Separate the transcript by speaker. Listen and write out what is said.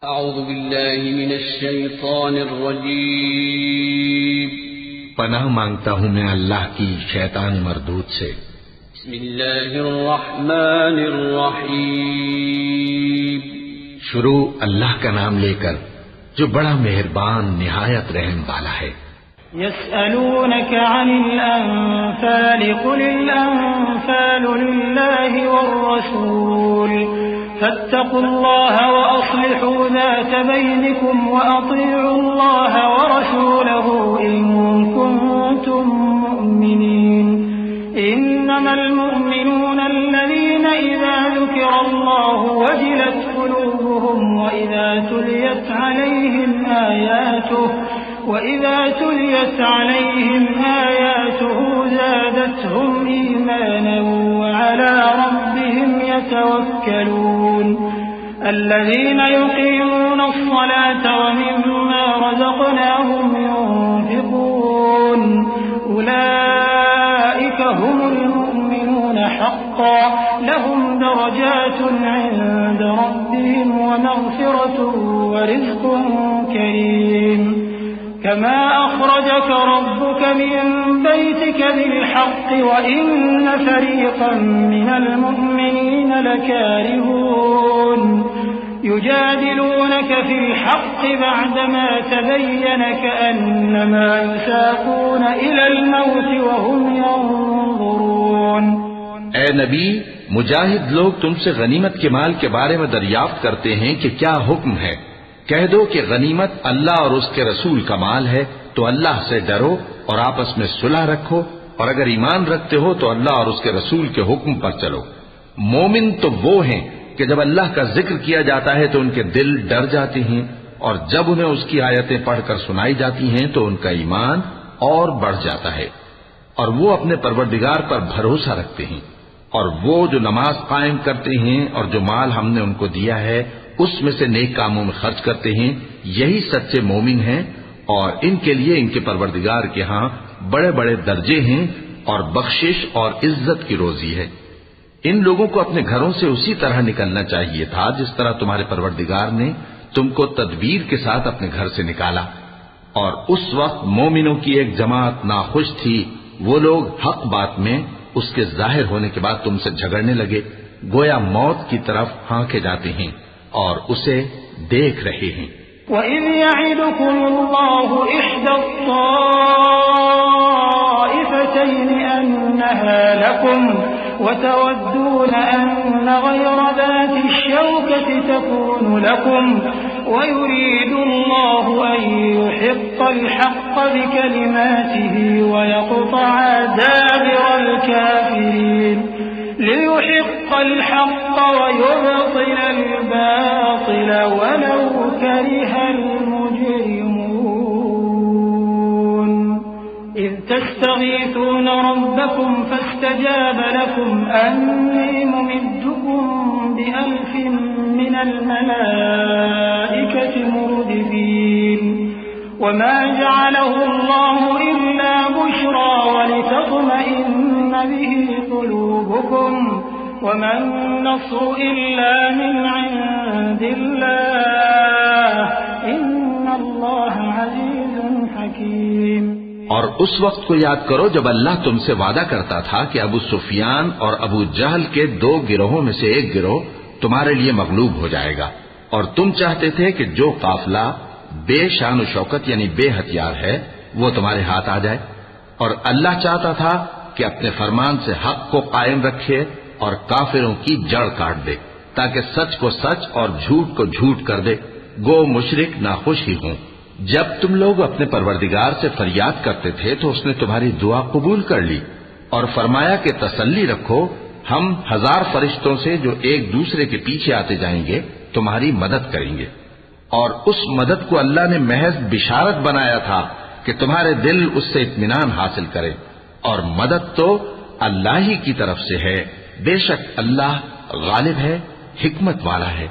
Speaker 1: अऊज़ु बिल्लाहि मिनश शैतानिर रजीम।
Speaker 2: पनाह मांगता हूँ मैं अल्लाह की शैतान मरदूद से।
Speaker 1: बिस्मिल्लाहिर रहमानिर रहीम।
Speaker 2: शुरू अल्लाह का नाम लेकर जो बड़ा मेहरबान निहायत रहम वाला है।
Speaker 3: यस्अलूनक अनिल अनफाल कुलिल अनफालु लिल्लाहि वर्रसूल फत्तकुल्लाह व अस्लिहू ज़ात बैनिकुम व अतीउल्लाह व रसूलहू इन कुंतुम मुमिनीन। इन्नमल मुमिनूना अल्लज़ीना इज़ा ज़ुकिरल्लाहु वजिलत क़ुलूबुहुम व इज़ा तुलियत अलैहिम आयातुहु ज़ादतहुम ईमाना व अला रब्बिहिम यतवक्कलून। अल्लज़ीना युक़ीमूना अस्सलाता व मिम्मा रज़क़नाहुम युनफ़िक़ून उलाइका हुमुल मुमिनूना हक़्क़न लहुम दरजातुन इंद रब्बिहिम व मग़फ़िरतुन व रिज़्क़ुन करीम। कमा अख़रजक रब्बुक मिन बैतिक बिल्हक़्क़ि व इन्न फ़रीक़न मिनल मुअ्मिनीना लकारिहून। युजादिलूनक फ़िल हक़्क़ि बअदमा तबय्यन कअन्नमा युसाक़ून इलल मौति व हुम यंज़ुरून।
Speaker 2: ए नबी, मुजाहिद लोग तुमसे गनीमत के माल के बारे में दरियाफ्त करते हैं कि क्या हुक्म है। कह दो कि गनीमत अल्लाह और उसके रसूल का माल है, तो अल्लाह से डरो और आपस में सुलह रखो, और अगर ईमान रखते हो तो अल्लाह और उसके रसूल के हुक्म पर चलो। मोमिन तो वो हैं कि जब अल्लाह का जिक्र किया जाता है तो उनके दिल डर जाते हैं, और जब उन्हें उसकी आयतें पढ़कर सुनाई जाती हैं तो उनका ईमान और बढ़ जाता है, और वो अपने परवरदिगार पर भरोसा रखते हैं, और वो जो नमाज कायम करते हैं और जो माल हमने उनको दिया है उसमें से नेक कामों में खर्च करते हैं, यही सच्चे मोमिन हैं, और इनके लिए इनके परवरदिगार के यहाँ बड़े बड़े दर्जे हैं और बख्शिश और इज्जत की रोजी है। इन लोगों को अपने घरों से उसी तरह निकलना चाहिए था जिस तरह तुम्हारे परवरदिगार ने तुमको तदबीर के साथ अपने घर से निकाला। और उस वक्त मोमिनों की एक जमात नाखुश थी, वो लोग हक बात में उसके जाहिर होने के बाद तुमसे झगड़ने लगे, गोया मौत की तरफ हाँके जाते हैं और उसे देख रहे हैं।
Speaker 3: वइज़ यइदुकुमुल्लाहु इह्दा त्ताइफ़तैनि अन्नहा लकुम व तवद्दून अन्न गयरा ज़ाति श्शौकति तकूनु लकुम व युरीदुल्लाहु अन युहिक़्क़ल हक़्क़ बिकलिमातिही व यक़्तअ दाबिरल काफ़िरीन लियुहिक़्क़ल हक़्क़ व युब्तिलल बातिल वलौ करिहल मुजरिमून। इज़ तस्तगीथून रब्बकुम फस्तजाब लकुम अन्नी मुमिद्दुकुम बिअल्फिन मिनल मलाइकति मुर्दिफीन। वमा जअलहु अल्लाहु इल्ला बुश्रा वलितत्मइन्न बिही क़ुलूबुकुम वमा अन्नस्रु इल्ला मिन इंदिल्लाह इन्नल्लाह अज़ीज़ुन हकीम।
Speaker 2: और उस वक्त को याद करो जब अल्लाह तुमसे वादा करता था कि अबू सुफियान और अबू जहल के दो गिरोहों में से एक गिरोह तुम्हारे लिए मगलूब हो जाएगा, और तुम चाहते थे कि जो काफिला बेशान शौकत यानी बेहथियार है वो तुम्हारे हाथ आ जाए, और अल्लाह चाहता था कि अपने फरमान से हक को कायम रखे और काफिरों की जड़ काट दे, ताकि सच को सच और झूठ को झूठ कर दे, गो मुशरिक नाखुश ही हों। जब तुम लोग अपने परवरदिगार से फरियाद करते थे तो उसने तुम्हारी दुआ कबूल कर ली और फरमाया कि तसल्ली रखो, हम 1000 फरिश्तों से जो एक दूसरे के पीछे आते जाएंगे तुम्हारी मदद करेंगे। और उस मदद को अल्लाह ने महज बिशारत बनाया था कि तुम्हारे दिल उससे इत्मीनान हासिल करें, और मदद तो अल्लाह ही की तरफ से है। बेशक अल्लाह गालिब है, हिकमत वाला है।